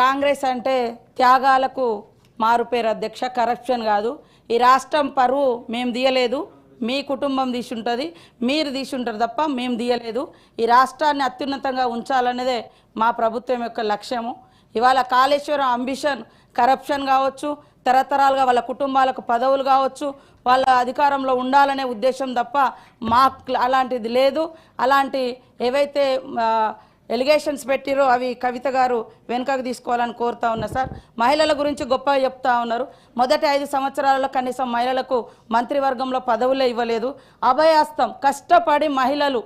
కాంగ్రెస్ అంటే త్యాగాలకు మారుపేరు అధ్యక్ష, కరప్షన్ కాదు. ఈ రాష్ట్రం పరువు మేము తీయలేదు, మీ కుటుంబం తీసుంటుంది, మీరు తీసుంటారు తప్ప మేము తీయలేదు. ఈ రాష్ట్రాన్ని అత్యున్నతంగా ఉంచాలనేదే మా ప్రభుత్వం యొక్క లక్ష్యము. ఇవాళ కాళేశ్వరం అంబిషన్ కరప్షన్ కావచ్చు, తరతరాలుగా వాళ్ళ కుటుంబాలకు పదవులు కావచ్చు, వాళ్ళ అధికారంలో ఉండాలనే ఉద్దేశం తప్ప మాకు అలాంటిది లేదు. అలాంటి ఏవైతే ఎలిగేషన్స్ పెట్టిరో అవి కవిత గారు వెనుకకు తీసుకోవాలని కోరుతా ఉన్నా సార్. మహిళల గురించి గొప్పగా చెప్తా ఉన్నారు. మొదటి 5 సంవత్సరాలలో కనీసం మహిళలకు మంత్రివర్గంలో పదవులే ఇవ్వలేదు. అభయాస్తం కష్టపడి మహిళలు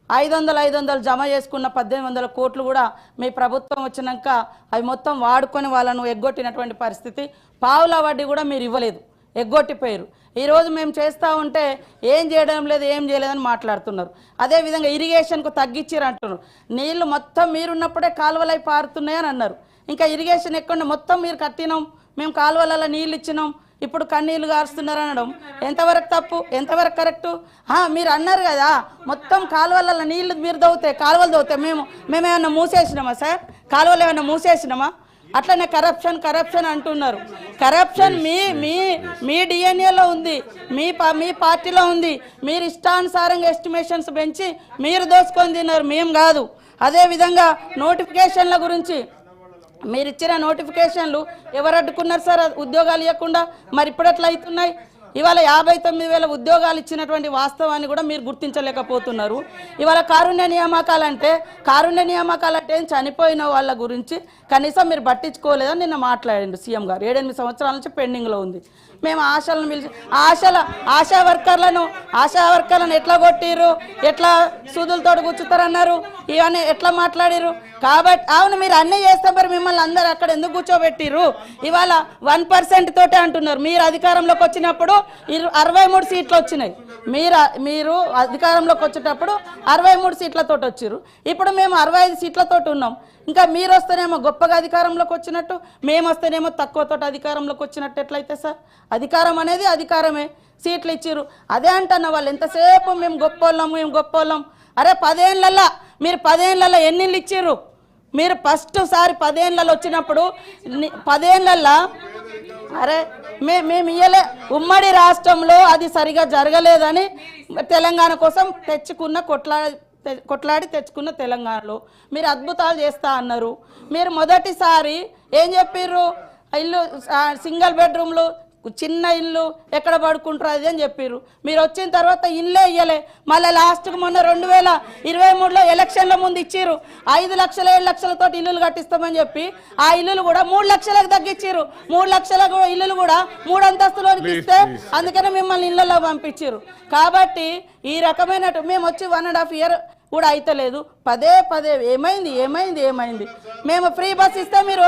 500 జమ చేసుకున్న 1800 కోట్లు కూడా మీ ప్రభుత్వం వచ్చినాక అవి మొత్తం వాడుకొని వాళ్ళను ఎగ్గొట్టినటువంటి పరిస్థితి. పావుల వడ్డీ కూడా మీరు ఇవ్వలేదు, ఎగ్గొట్టిపోయారు. ఈరోజు మేము చేస్తూ ఉంటే ఏం చేయడం లేదు, ఏం చేయలేదని మాట్లాడుతున్నారు. అదేవిధంగా ఇరిగేషన్కు తగ్గించారు అంటున్నారు. నీళ్లు మొత్తం మీరున్నప్పుడే కాలువలై పారుతున్నాయని అన్నారు. ఇంకా ఇరిగేషన్ ఎక్కడ మొత్తం మీరు కట్టినాం, మేము కాలువలలో నీళ్ళు ఇచ్చినాం, ఇప్పుడు కన్నీళ్ళు గారుస్తున్నారు అనడం ఎంతవరకు తప్పు, ఎంతవరకు కరెక్టు? మీరు అన్నారు కదా మొత్తం కాలువలలో నీళ్ళు మీరు దవ్వుతాయి, కాలువలు దవ్వుతాయి, మేమేమన్నా మూసేసినామా సార్? కాలువలు ఏమన్నా మూసేసినామా? అట్లనే కరప్షన్ అంటున్నారు. కరప్షన్ మీ డిఎన్ఏలో ఉంది, మీ పార్టీలో ఉంది. మీరు ఇష్టానుసారంగా ఎస్టిమేషన్స్ పెంచి మీరు దోసుకొని తిన్నారు, మేము కాదు. అదేవిధంగా నోటిఫికేషన్ల గురించి మీరు ఇచ్చిన నోటిఫికేషన్లు ఎవరు అడ్డుకున్నారు సార్ ఉద్యోగాలు ఇవ్వకుండా? మరి ఇప్పుడు ఎట్లా అవుతున్నాయి? ఇవాళ 59,000 ఉద్యోగాలు ఇచ్చినటువంటి వాస్తవాన్ని కూడా మీరు గుర్తించలేకపోతున్నారు. ఇవాళ కారుణ్య నియామకాలంటే చనిపోయిన వాళ్ళ గురించి కనీసం మీరు పట్టించుకోలేదని నిన్న మాట్లాడండి సీఎం గారు. 7-8 సంవత్సరాల నుంచి పెండింగ్లో ఉంది. మేము ఆశలను పిలిచి ఆశా వర్కర్లను ఎట్లా కొట్టిరు, ఎట్లా సూదులతో కూర్చుతారన్నారు, ఇవన్నీ ఎట్లా మాట్లాడిరు? కాబట్టి అవును మీరు అన్నీ చేస్తే మరి మిమ్మల్ని అందరు అక్కడ ఎందుకు కూర్చోబెట్టిరు? ఇవాళ 1% తోటే అంటున్నారు. మీరు అధికారంలోకి వచ్చినప్పుడు 63 సీట్లు వచ్చినాయి. మీరు అధికారంలోకి వచ్చేటప్పుడు 63 సీట్లతో వచ్చారు. ఇప్పుడు మేము 65 సీట్లతో ఉన్నాం. ఇంకా మీరు వస్తేనేమో గొప్పగా అధికారంలోకి వచ్చినట్టు, మేము వస్తేనేమో తక్కువతో అధికారంలోకి వచ్చినట్టు ఎట్లయితే సార్? అధికారం అనేది అధికారమే. సీట్లు ఇచ్చిర్రు అదే అంటున్న వాళ్ళు ఎంతసేపు మేము గొప్పోళ్ళం. అరే 10 ఏళ్ళల్లో మీరు 10 ఏళ్ళల్లో ఎన్ని ఇళ్ళు ఇచ్చిర్రు? మీరు ఫస్ట్ సారి 10 ఏళ్ళలో వచ్చినప్పుడు 10 ఏళ్ళల్లో అరే మేము ఇయ్యలే. ఉమ్మడి రాష్ట్రంలో అది సరిగా జరగలేదని తెలంగాణ కోసం కొట్లాడి తెచ్చుకున్న తెలంగాణలో మీరు అద్భుతాలు చేస్తా అన్నారు. మీరు మొదటిసారి ఏం చెప్పిర్రు? ఇల్లు సింగిల్ బెడ్రూమ్లు, చిన్న ఇల్లు ఎక్కడ పడుకుంటారు అది అని చెప్పారు. మీరు వచ్చిన తర్వాత ఇల్లే ఇయ్యలే. మళ్ళీ లాస్ట్కి మొన్న 2023లో ఎలక్షన్ల ముందు ఇచ్చిర్రు 5 లక్షలు 7 లక్షలతో ఇల్లులు కట్టిస్తామని చెప్పి ఆ ఇల్లులు కూడా 3 లక్షలకు తగ్గించారు. 3 లక్షల ఇల్లులు కూడా 3 అంతస్తులోనికి ఇస్తే అందుకనే మిమ్మల్ని ఇళ్ళలో పంపించారు. కాబట్టి ఈ రకమైన మేము వచ్చి 1.5 ఇయర్ కూడా అయితలేదు. పదే ఏమైంది మేము ఫ్రీ బస్ ఇస్తే మీరు